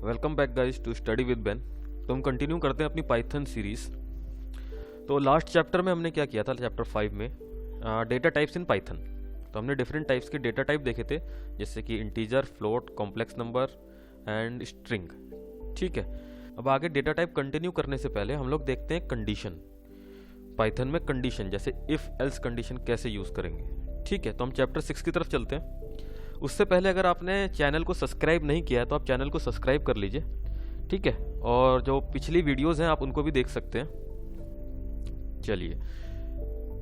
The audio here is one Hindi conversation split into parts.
Welcome back guys to study with Ben. तो हम कंटिन्यू करते हैं अपनी पाइथन सीरीज। तो लास्ट चैप्टर में हमने क्या किया था, चैप्टर 5 में डेटा टाइप्स इन पाइथन। तो हमने डिफरेंट टाइप्स के डेटा टाइप देखे थे, जैसे कि integer, float, complex number and string. ठीक है, अब आगे डेटा टाइप कंटिन्यू करने से पहले हम लोग देखते हैं कंडीशन। पाइथन में कंडीशन जैसे इफ एल्स कंडीशन कैसे यूज़ करेंगे। ठीक है, तो हम चैप्टर 6 की तरफ चलते हैं। उससे पहले अगर आपने चैनल को सब्सक्राइब नहीं किया है तो आप चैनल को सब्सक्राइब कर लीजिए। ठीक है, और जो पिछली वीडियोस हैं आप उनको भी देख सकते हैं। चलिए,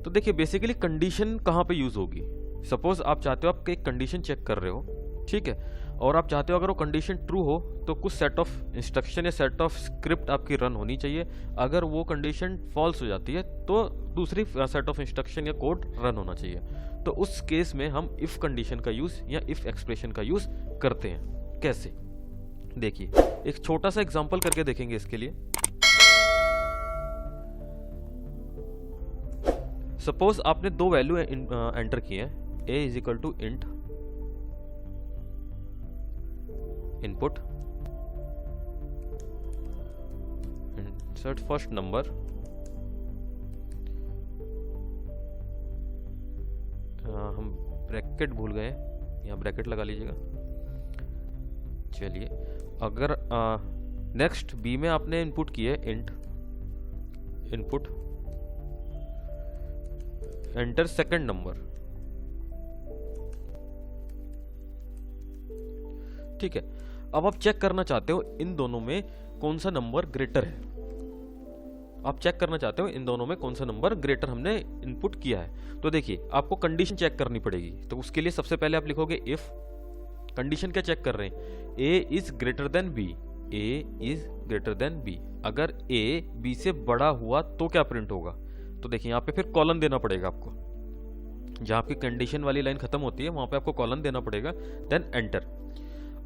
तो देखिए बेसिकली कंडीशन कहाँ पे यूज़ होगी। सपोज आप चाहते हो आप एक कंडीशन चेक कर रहे हो, ठीक है, और आप चाहते हो अगर वो कंडीशन ट्रू हो तो कुछ सेट ऑफ इंस्ट्रक्शन या सेट ऑफ स्क्रिप्ट आपकी रन होनी चाहिए। अगर वो कंडीशन फॉल्स हो जाती है तो दूसरी सेट ऑफ इंस्ट्रक्शन या कोड रन होना चाहिए। तो उस केस में हम इफ कंडीशन का यूज या इफ एक्सप्रेशन का यूज करते हैं। कैसे, देखिए एक छोटा सा एग्जांपल करके देखेंगे इसके लिए। सपोज आपने दो वैल्यू एंटर किए हैं, a is equal to int input insert first number, हम ब्रैकेट भूल गए, यहाँ ब्रैकेट लगा लीजिएगा। चलिए, अगर नेक्स्ट बी में आपने इनपुट किए int input enter second number. ठीक है, अब आप चेक करना चाहते हो इन दोनों में कौन सा नंबर ग्रेटर है। आप चेक करना चाहते हो इन दोनों में कौन सा नंबर ग्रेटर हमने इनपुट किया है। तो देखिए आपको कंडीशन चेक करनी पड़ेगी। तो उसके लिए सबसे पहले आप लिखोगे इफ कंडीशन क्या चेक कर रहे हैं, a is greater than b, a is greater than b। अगर a b से बड़ा हुआ तो क्या प्रिंट होगा। तो देखिए यहाँ पे फिर कॉलन देना पड़ेगा आपको, जहां आपकी कंडीशन वाली लाइन खत्म होती है वहां पे आपको कॉलन देना पड़ेगा, देन एंटर।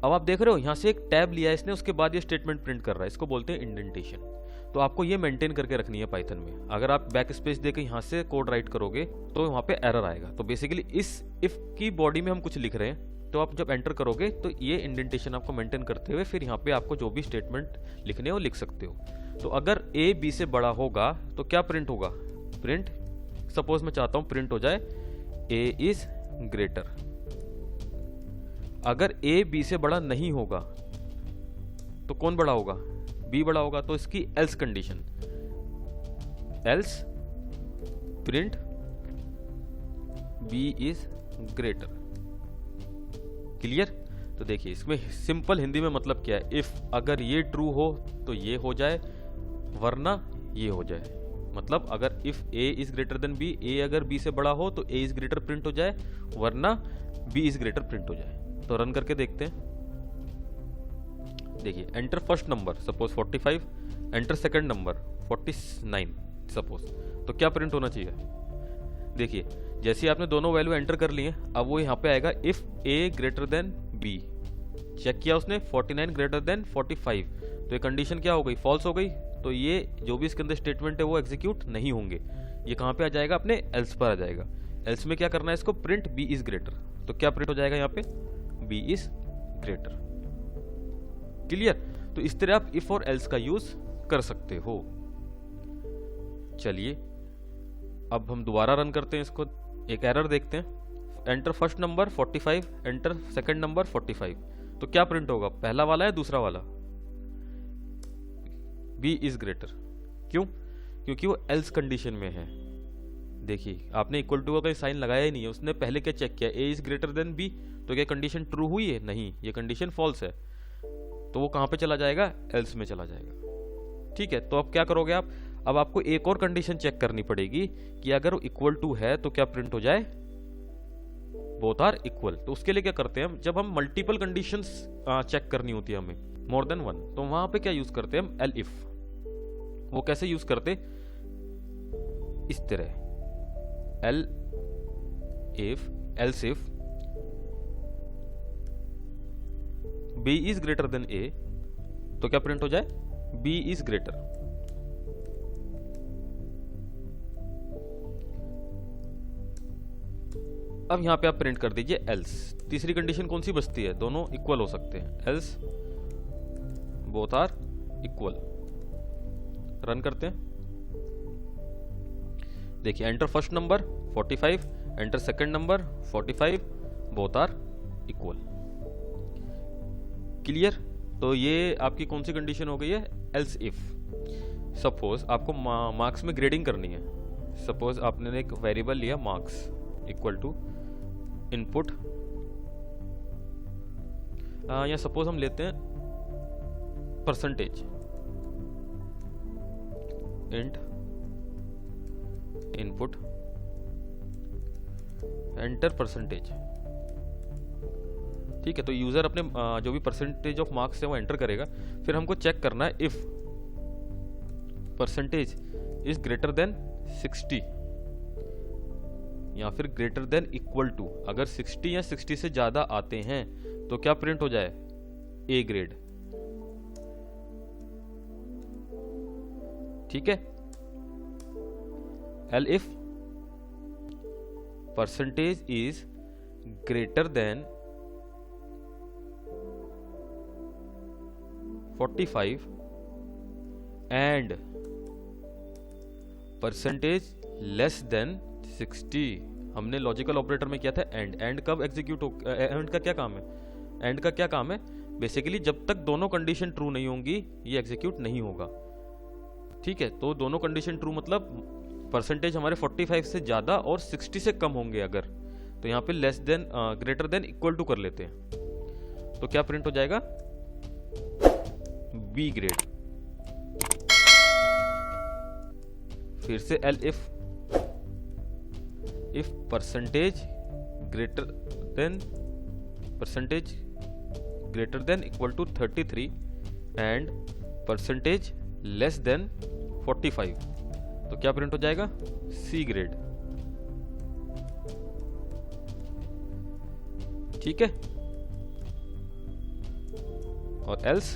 अब आप देख रहे हो यहाँ से एक टैब लिया है इसने, उसके बाद ये स्टेटमेंट प्रिंट कर रहा है, इसको बोलते हैं इंडेंटेशन। तो आपको ये मेंटेन करके रखनी है पाइथन में। अगर आप बैक स्पेस देकर यहाँ से कोड राइट करोगे तो वहाँ पे एरर आएगा। तो बेसिकली इस इफ की बॉडी में हम कुछ लिख रहे हैं, तो आप जब एंटर करोगे तो ये इंडेंटेशन आपको मेंटेन करते हुए फिर यहाँ पे आपको जो भी स्टेटमेंट लिखने हैं वो लिख सकते हो। तो अगर a b से बड़ा होगा तो क्या प्रिंट होगा, प्रिंट सपोज मैं चाहता हूँ प्रिंट हो जाए a इज ग्रेटर। अगर a b से बड़ा नहीं होगा तो कौन बड़ा होगा, b बड़ा होगा। तो इसकी else condition, else print b is greater. Clear. तो देखिए इसमें सिंपल हिंदी में मतलब क्या है, इफ अगर ये ट्रू हो तो ये हो जाए, वरना ये हो जाए। मतलब अगर if a is greater than b, a अगर b से बड़ा हो तो a इज ग्रेटर प्रिंट हो जाए, वरना b इज ग्रेटर प्रिंट हो जाए। तो रन करके देखते हैं। देखिए enter first number suppose 45, enter second number 49 suppose, तो क्या प्रिंट होना चाहिए। देखिए जैसे ही आपने दोनों वैल्यू एंटर कर लिए, अब वो यहाँ पे आएगा if a greater than b। Check किया उसने 49 ग्रेटर देन 45, तो ये कंडीशन क्या हो गई, फॉल्स हो गई। तो ये जो भी इसके अंदर स्टेटमेंट है वो एग्जीक्यूट नहीं होंगे। ये कहाँ पे आ जाएगा, अपने एल्स पर आ जाएगा। एल्स में क्या करना है इसको, प्रिंट b इज ग्रेटर। तो क्या प्रिंट हो जाएगा यहाँ पे, b इज ग्रेटर। क्लियर। तो इस तरह आप इफ और एल्स का यूज कर सकते हो। चलिए अब हम दोबारा रन करते हैं इसको, एक एरर देखते हैं। Enter first number 45, enter second number 45, तो क्या प्रिंट होगा, पहला वाला है दूसरा वाला, b इज ग्रेटर। क्यों, क्योंकि वो एल्स कंडीशन में है। देखिए आपने इक्वल टू का साइन लगाया ही नहीं है, उसने पहले क्या चेक किया, a is greater than b। तो क्या कंडीशन ट्रू हुई है, नहीं, ये कंडीशन फॉल्स है। तो वो कहां पे चला जाएगा, एल्स में चला जाएगा। ठीक है, तो अब क्या करोगे आप, अब आपको एक और कंडीशन चेक करनी पड़ेगी कि अगर वो इक्वल टू है तो क्या प्रिंट हो जाए, बोथ आर इक्वल। तो उसके लिए क्या करते हैं हम, जब हम मल्टीपल कंडीशंस चेक करनी होती है हमें, मोर देन वन, तो वहां पे क्या यूज करते हैं हम, एल इफ। वो कैसे यूज करते, इस तरह L if else if b is greater then a, तो क्या प्रिंट हो जाए, b इज ग्रेटर। अब यहां पे आप प्रिंट कर दीजिए एल्स। तीसरी कंडीशन कौन सी बचती है, दोनों इक्वल हो सकते हैं, else both are equal. Run करते हैं, देखिए enter first number 45, enter second number 45, both are equal. Clear. तो ये आपकी कौन सी कंडीशन हो गई है, एल्स इफ। सपोज आपको मार्क्स में ग्रेडिंग करनी है। सपोज आपने एक वेरिएबल लिया मार्क्स इक्वल टू इनपुट, या सपोज हम लेते हैं percentage, int input enter percentage. ठीक है, तो यूजर अपने जो भी परसेंटेज ऑफ मार्क्स है वो एंटर करेगा। फिर हमको चेक करना है if percentage is greater then 60 या फिर ग्रेटर देन इक्वल टू। अगर 60 या 60 से ज्यादा आते हैं तो क्या प्रिंट हो जाए, ए ग्रेड। ठीक है, L if percentage is greater then 45 and percentage less then 60। हमने लॉजिकल ऑपरेटर में किया था एंड। एंड कब एग्जीक्यूट हो, एंड का क्या काम है, एंड का क्या काम है, बेसिकली जब तक दोनों कंडीशन ट्रू नहीं होंगी ये एग्जीक्यूट नहीं होगा। ठीक है, तो दोनों कंडीशन ट्रू मतलब परसेंटेज हमारे 45 से ज्यादा और 60 से कम होंगे अगर, तो यहाँ पे less than greater than equal to कर लेते हैं। तो क्या प्रिंट हो जाएगा, बी ग्रेड। फिर से elif percentage greater than equal to 33 and percentage less than 45, तो क्या प्रिंट हो जाएगा, सी ग्रेड। ठीक है, और एल्स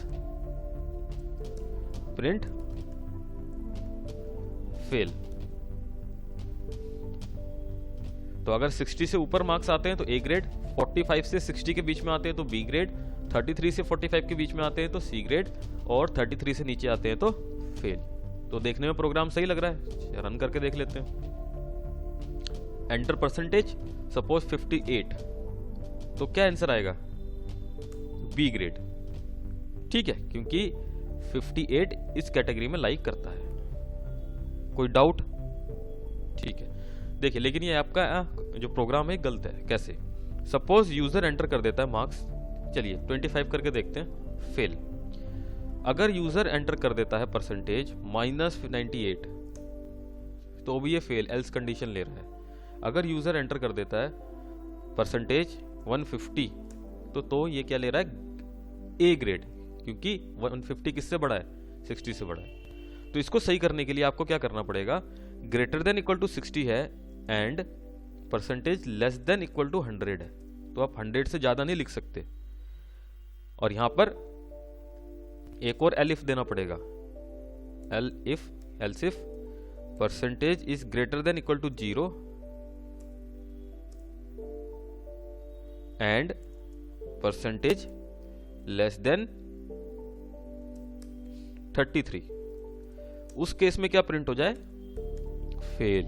प्रिंट फेल। तो अगर 60 से ऊपर मार्क्स आते हैं तो ए ग्रेड, 45 से 60 के बीच में आते हैं तो बी ग्रेड, 33 से 45 के बीच में आते हैं तो सी ग्रेड, और 33 से नीचे आते हैं तो फेल। तो देखने में प्रोग्राम सही लग रहा है, रन करके देख लेते हैं। एंटर परसेंटेज सपोज 58, तो क्या आंसर आएगा, बी ग्रेड। ठीक है, क्योंकि 58 इस कैटेगरी में लाइक करता है। कोई डाउट? ठीक है, देखिए लेकिन ये आपका जो प्रोग्राम है गलत है। कैसे? सपोज यूजर एंटर कर देता है मार्क्स, चलिए 25 करके देखते हैं, फेल। अगर यूजर एंटर कर देता है परसेंटेज -98 तो भी ये फेल, एल्स कंडीशन ले रहा है। अगर यूजर एंटर कर देता है परसेंटेज 150 तो ये क्या ले रहा है, ए ग्रेड, क्योंकि 150 किससे बड़ा है, 60 से बड़ा है। तो इसको सही करने के लिए आपको क्या करना पड़ेगा, ग्रेटर देन इक्वल टू 60 है and percentage less than equal to 100 है, तो आप 100 से ज्यादा नहीं लिख सकते। और यहां पर एक और एल इफ देना पड़ेगा, else if percentage is greater than equal to 0 and percentage less than 33। उस केस में क्या प्रिंट हो जाए, फेल।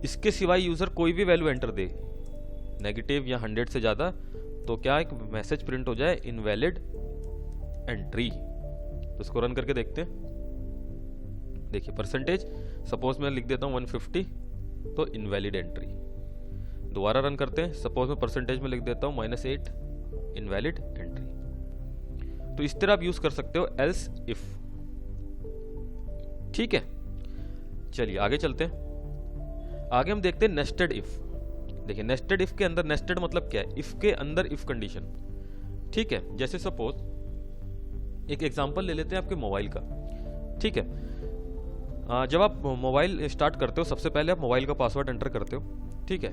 इसके सिवाय यूजर कोई भी वैल्यू एंटर दे, नेगेटिव या 100 से ज्यादा, तो क्या एक मैसेज प्रिंट हो जाए, इनवैलिड एंट्री। तो इसको रन करके देखते हैं। देखिए परसेंटेज सपोज मैं लिख देता हूं 150, तो इनवैलिड एंट्री। दोबारा रन करते हैं, सपोज मैं परसेंटेज में लिख देता हूं -8, इनवैलिड एंट्री। तो इस तरह आप यूज कर सकते हो एल्स इफ। ठीक है, चलिए आगे चलते हैं। आगे हम देखते हैं नेस्टेड इफ। देखिए नेस्टेड इफ के अंदर, नेस्टेड मतलब क्या है, इफ के अंदर इफ कंडीशन। ठीक है, जैसे सपोज एक एग्जांपल ले लेते हैं आपके मोबाइल का। ठीक है, जब आप मोबाइल स्टार्ट करते हो सबसे पहले आप मोबाइल का पासवर्ड एंटर करते हो। ठीक है,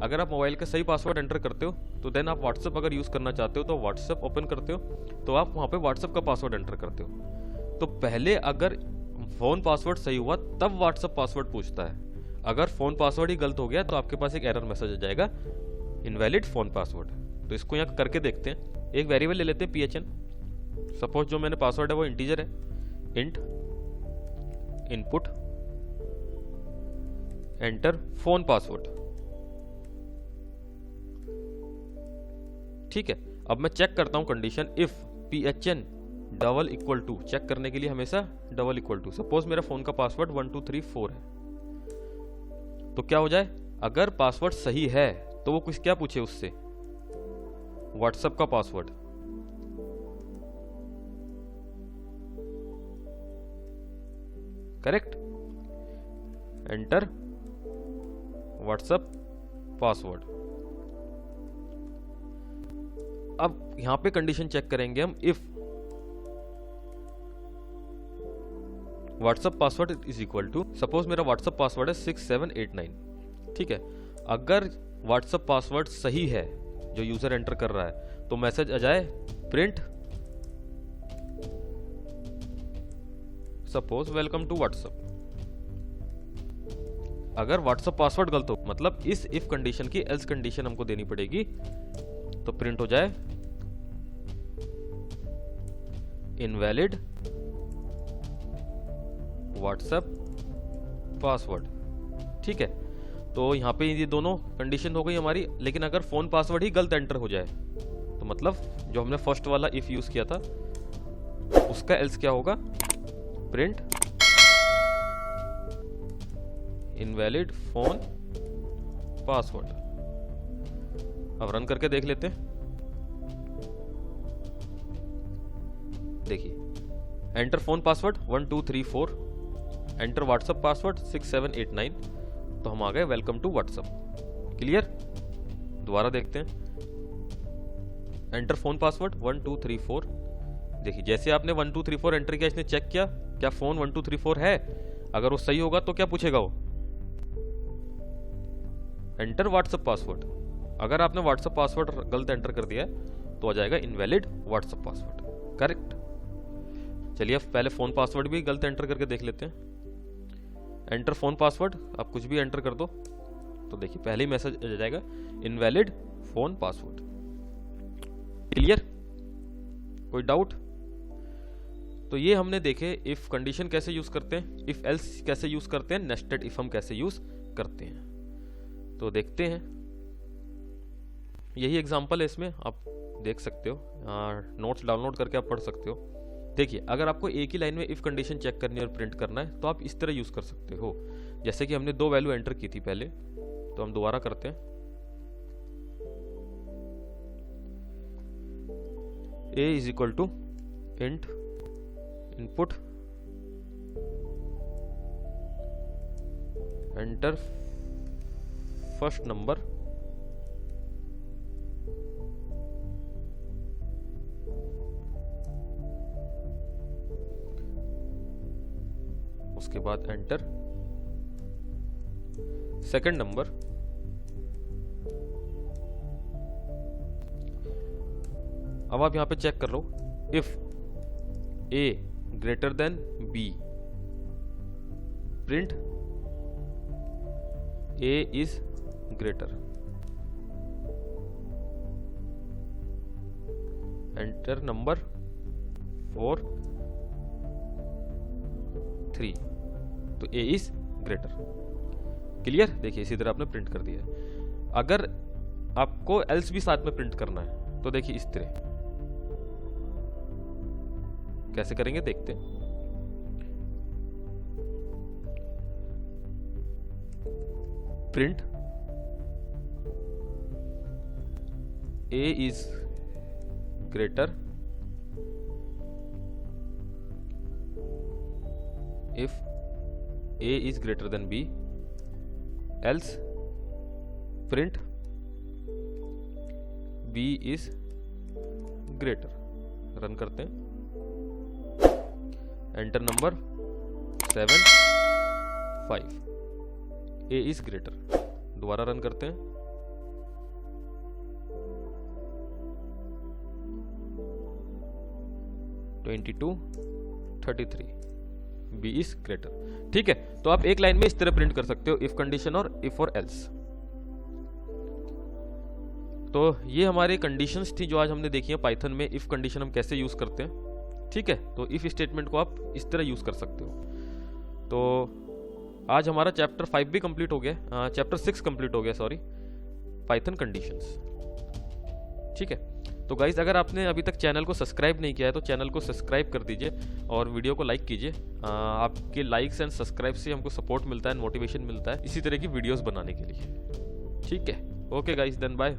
अगर आप मोबाइल का सही पासवर्ड एंटर करते हो तो देन आप व्हाट्सएप अगर यूज करना चाहते हो तो व्हाट्सएप ओपन करते हो, तो आप वहां पे व्हाट्सएप का पासवर्ड एंटर करते हो। तो पहले अगर फोन पासवर्ड सही हुआ तब व्हाट्सएप पासवर्ड पूछता है। अगर फोन पासवर्ड ही गलत हो गया तो आपके पास एक एरर मैसेज आ जाएगा, इनवैलिड फोन पासवर्ड। तो इसको यहाँ करके देखते हैं। एक वेरिएबल ले लेते हैं PHN। सपोज जो मैंने पासवर्ड है वो इंटीजर है, int input enter phone password. ठीक है, अब मैं चेक करता हूं condition, if PHN double equal to, check करने के लिए हमेशा डबल इक्वल टू, सपोज मेरा फोन का पासवर्ड 1234 है, तो क्या हो जाए, अगर पासवर्ड सही है तो वो कुछ क्या पूछे उससे, व्हाट्सएप का password. Correct, enter WhatsApp password. अब यहां पे कंडीशन चेक करेंगे हम, if WhatsApp password is equal to, suppose मेरा व्हाट्सएप पासवर्ड है 6789। ठीक है, अगर व्हाट्सएप पासवर्ड सही है जो यूजर एंटर कर रहा है, तो मैसेज आ जाए print suppose welcome to WhatsApp. अगर व्हाट्सएप पासवर्ड गलत हो, मतलब इस इफ कंडीशन की एल्स कंडीशन हमको देनी पड़ेगी, तो प्रिंट हो जाए इनवैलिड व्हाट्सएप पासवर्ड। ठीक है, तो यहां पे ये दोनों कंडीशन हो गई हमारी, लेकिन अगर फोन पासवर्ड ही गलत एंटर हो जाए, तो मतलब जो हमने फर्स्ट वाला इफ यूज किया था उसका एल्स क्या होगा, प्रिंट इनवैलिड फोन पासवर्ड। अब रन करके देख लेते हैं। देखिए, enter phone password 1234, enter WhatsApp password 6789, तो हम आ गए वेलकम टू व्हाट्सएप। क्लियर, दोबारा देखते हैं, एंटर फोन पासवर्ड 1234। देखिए, जैसे आपने 1234 एंटर किया, इसने चेक किया क्या फोन 1234 है, अगर वो सही होगा तो क्या पूछेगा वो, एंटर व्हाट्सएप पासवर्ड। अगर आपने व्हाट्सएप पासवर्ड गलत एंटर कर दिया है तो आ जाएगा इनवैलिड व्हाट्सएप पासवर्ड। करेक्ट, चलिए अब पहले फोन पासवर्ड भी गलत एंटर करके देख लेते हैं। एंटर फोन पासवर्ड, आप कुछ भी एंटर कर दो, तो देखिए पहले ही मैसेज आ जाएगा इनवैलिड फोन पासवर्ड। क्लियर, कोई डाउट? तो ये हमने देखे इफ कंडीशन कैसे यूज करते हैं, इफ एल्स कैसे यूज करते हैं, नेस्टेड इफ हम कैसे यूज करते हैं। तो देखते हैं, यही एग्जांपल है, इसमें आप देख सकते हो, नोट्स डाउनलोड करके आप पढ़ सकते हो। देखिए, अगर आपको एक ही लाइन में इफ कंडीशन चेक करनी है और प्रिंट करना है, तो आप इस तरह यूज कर सकते हो। जैसे कि हमने 2 वैल्यू एंटर की थी पहले, तो हम दोबारा करते हैं। a is equal to int input enter first number उसके बाद एंटर सेकंड नंबर। अब आप यहां पे चेक कर लो, if a greater than b, print a is greater, enter number 4 3, तो a इज ग्रेटर। क्लियर, देखिए इसी तरह आपने प्रिंट कर दिया है। अगर आपको एल्स भी साथ में प्रिंट करना है, तो देखिए इस तरह कैसे करेंगे, देखते हैं। Print a is greater if a is greater than b, else print b is greater। Run करते हैं, enter number 7 5, a is greater। दोबारा रन करते हैं, ट्वेंटी 33, b is greater। ठीक है, तो आप एक लाइन में इस तरह प्रिंट कर सकते हो, इफ कंडीशन और इफ और एल्स। तो ये हमारे कंडीशंस थी जो आज हमने देखी है पाइथन में। इफ़ कंडीशन हम कैसे यूज़ करते हैं, ठीक है। तो इफ़ स्टेटमेंट को आप इस तरह यूज़ कर सकते हो। तो आज हमारा चैप्टर 5 भी कंप्लीट हो गया, चैप्टर 6 कंप्लीट हो गया, सॉरी, पाइथन कंडीशंस, ठीक है। तो गाइज अगर आपने अभी तक चैनल को सब्सक्राइब नहीं किया है तो चैनल को सब्सक्राइब कर दीजिए और वीडियो को लाइक कीजिए। आपके लाइक्स एंड सब्सक्राइब से हमको सपोर्ट मिलता है, मोटिवेशन मिलता है इसी तरह की वीडियोस बनाने के लिए, ठीक है। Okay guys, then bye.